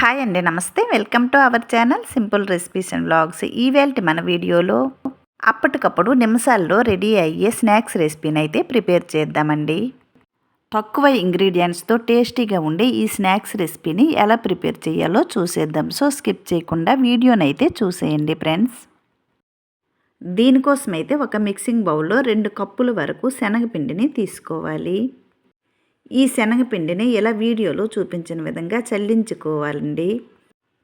Hi అండి, నమస్తే. Welcome to our channel simple recipes and vlogs. ఈవేళ మన వీడియోలో అప్పటికప్పుడు నిమిషాల్లో రెడీ అయ్యే స్నాక్స్ రెసిపీని అయితే ప్రిపేర్ చేద్దామండి. తక్కువ ఇంగ్రీడియంట్స్తో టేస్టీగా ఉండే ఈ స్నాక్స్ రెసిపీని ఎలా ప్రిపేర్ చేయాలో చూసేద్దాం. సో స్కిప్ చేయకుండా వీడియోని అయితే చూసేయండి ఫ్రెండ్స్. దీనికోసం అయితే ఒక మిక్సింగ్ బౌల్లో 2 కప్పుల వరకు శనగపిండిని తీసుకోవాలి. ఈ శనగపిండిని ఇలా వీడియోలో చూపించిన విధంగా చల్లించుకోవాలండి.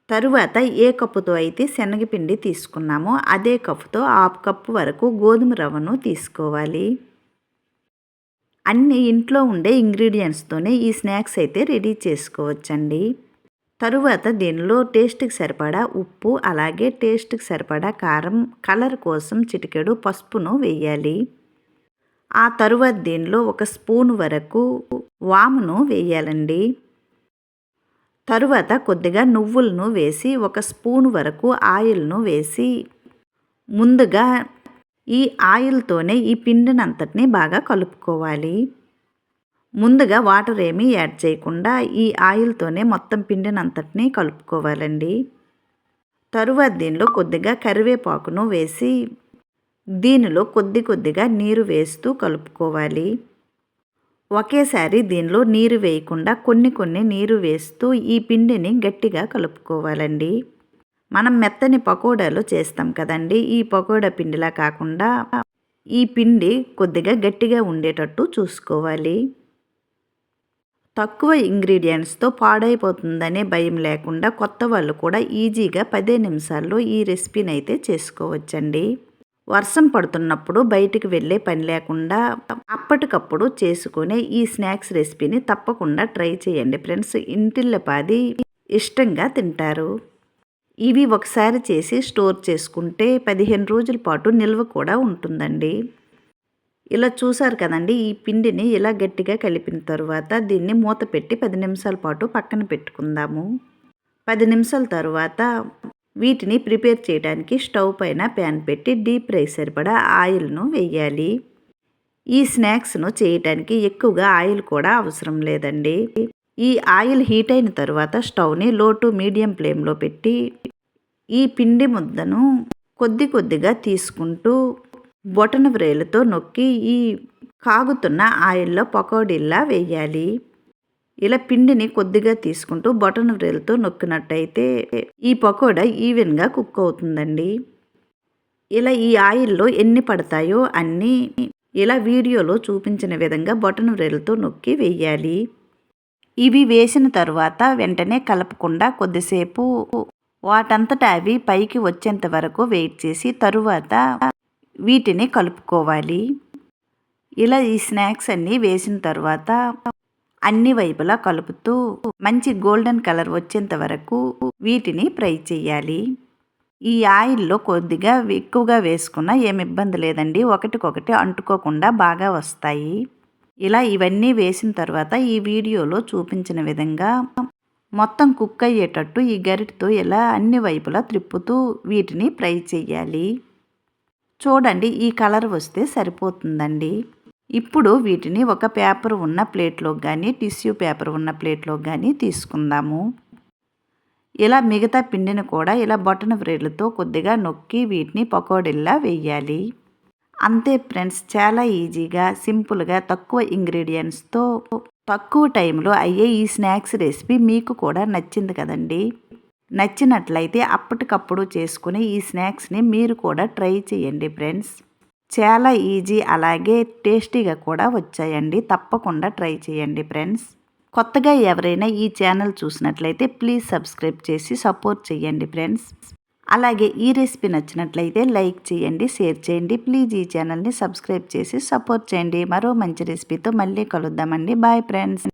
తరువాత ఏ కప్పుతో అయితే శనగపిండి తీసుకున్నామో అదే కప్పుతో 1/2 కప్పు వరకు గోధుమ రవ్వను తీసుకోవాలి. అన్ని ఇంట్లో ఉండే ఇంగ్రీడియంట్స్తోనే ఈ స్నాక్స్ అయితే రెడీ చేసుకోవచ్చండి. తరువాత దీనిలో టేస్ట్కి సరిపడా ఉప్పు, అలాగే టేస్ట్కి సరిపడా కారం, కలర్ కోసం చిటికెడు పసుపును వేయాలి. ఆ తరువాత దీనిలో 1 స్పూన్ వరకు వామును వేయాలండి. తరువాత కొద్దిగా నువ్వులను వేసి 1 స్పూన్ వరకు ఆయిల్ను వేసి ముందుగా ఈ ఆయిల్తోనే ఈ పిండినంతటిని బాగా కలుపుకోవాలి. ముందుగా వాటర్ ఏమీ యాడ్ చేయకుండా ఈ ఆయిల్తోనే మొత్తం పిండినంతటిని కలుపుకోవాలండి. తరువాత దీనిలో కొద్దిగా కరివేపాకును వేసి దీనిలో కొద్దిగా నీరు వేస్తూ కలుపుకోవాలి. ఒకేసారి దీనిలో నీరు వేయకుండా కొన్ని నీరు వేస్తూ ఈ పిండిని గట్టిగా కలుపుకోవాలండి. మనం మెత్తని పకోడాలు చేస్తాం కదండి, ఈ పకోడా పిండిలా కాకుండా ఈ పిండి కొద్దిగా గట్టిగా ఉండేటట్టు చూసుకోవాలి. తక్కువ ఇంగ్రీడియంట్స్తో పాడైపోతుందనే భయం లేకుండా కొత్త వాళ్ళు కూడా ఈజీగా 10 నిమిషాల్లో ఈ రెసిపీని అయితే చేసుకోవచ్చండి. వర్షం పడుతున్నప్పుడు బయటికి వెళ్ళే పని లేకుండా అప్పటికప్పుడు చేసుకునే ఈ స్నాక్స్ రెసిపీని తప్పకుండా ట్రై చేయండి ఫ్రెండ్స్. ఇంటిల్లపాది ఇష్టంగా తింటారు. ఇవి ఒకసారి చేసి స్టోర్ చేసుకుంటే 15 రోజుల పాటు నిల్వ కూడా ఉంటుందండి. ఇలా చూసారు కదండి, ఈ పిండిని ఇలా గట్టిగా కలిపిన తరువాత దీన్ని మూత పెట్టి 10 నిమిషాల పాటు పక్కన పెట్టుకుందాము. 10 నిమిషాల తరువాత వీటిని ప్రిపేర్ చేయడానికి స్టవ్ పైన ప్యాన్ పెట్టి డీప్ ఫ్రై సరిపడా ఆయిల్ను వేయాలి. ఈ స్నాక్స్ను చేయటానికి ఎక్కువగా ఆయిల్ కూడా అవసరం లేదండి. ఈ ఆయిల్ హీట్ అయిన తర్వాత స్టవ్ని లో టు మీడియం ఫ్లేమ్లో పెట్టి ఈ పిండి ముద్దను కొద్దిగా తీసుకుంటూ బొటన వ్రేలుతో నొక్కి ఈ కాగుతున్న ఆయిల్లో పకోడీల్లా వేయాలి. ఇలా పిండిని కొద్దిగా తీసుకుంటూ బొటన వ్రేలుతో నొక్కినట్టయితే ఈ పకోడా ఈవెన్గా కుక్ అవుతుందండి. ఇలా ఈ ఆయిల్లో ఎన్ని పడతాయో అన్నీ ఇలా వీడియోలో చూపించిన విధంగా బొటన వ్రేలుతో నొక్కి వేయాలి. ఇవి వేసిన తరువాత వెంటనే కలపకుండా కొద్దిసేపు వాటంతటా అవి పైకి వచ్చేంత వరకు వెయిట్ చేసి తరువాత వీటిని కలుపుకోవాలి. ఇలా ఈ స్నాక్స్ అన్నీ వేసిన తర్వాత అన్ని వైపులా కలుపుతూ మంచి గోల్డెన్ కలర్ వచ్చేంత వరకు వీటిని ఫ్రై చేయాలి. ఈ ఆయిల్లో కొద్దిగా ఎక్కువగా వేసుకున్నా ఏమి ఇబ్బంది లేదండి, ఒకటికొకటి అంటుకోకుండా బాగా వస్తాయి. ఇలా ఇవన్నీ వేసిన తర్వాత ఈ వీడియోలో చూపించిన విధంగా మొత్తం కుక్ అయ్యేటట్టు ఈ గరిటతో ఇలా అన్ని వైపులా త్రిప్పుతూ వీటిని ఫ్రై చేయాలి. చూడండి, ఈ కలర్ వస్తే సరిపోతుందండి. ఇప్పుడు వీటిని ఒక పేపర్ ఉన్న ప్లేట్లోకి కానీ టిష్యూ పేపర్ ఉన్న ప్లేట్లోకి కానీ తీసుకుందాము. ఇలా మిగతా పిండిని కూడా ఇలా బొటన వ్రేలుతో కొద్దిగా నొక్కి వీటిని పకోడీల్లా వేయాలి. అంతే ఫ్రెండ్స్, చాలా ఈజీగా సింపుల్గా తక్కువ ఇంగ్రీడియంట్స్తో తక్కువ టైంలో అయ్యే ఈ స్నాక్స్ రెసిపీ మీకు కూడా నచ్చింది కదండి. నచ్చినట్లయితే అప్పటికప్పుడు చేసుకుని ఈ స్నాక్స్ని మీరు కూడా ట్రై చేయండి ఫ్రెండ్స్. చాలా ఈజీ, అలాగే టేస్టీగా కూడా వచ్చాయండి. తప్పకుండా ట్రై చేయండి ఫ్రెండ్స్. కొత్తగా ఎవరైనా ఈ ఛానల్ చూసినట్లయితే ప్లీజ్ సబ్స్క్రైబ్ చేసి సపోర్ట్ చేయండి ఫ్రెండ్స్. అలాగే ఈ రెసిపీ నచ్చినట్లయితే లైక్ చేయండి, షేర్ చేయండి. ప్లీజ్ ఈ ఛానల్ని సబ్స్క్రైబ్ చేసి సపోర్ట్ చేయండి. మరో మంచి రెసిపీతో మళ్ళీ కలుద్దామండి. Bye friends.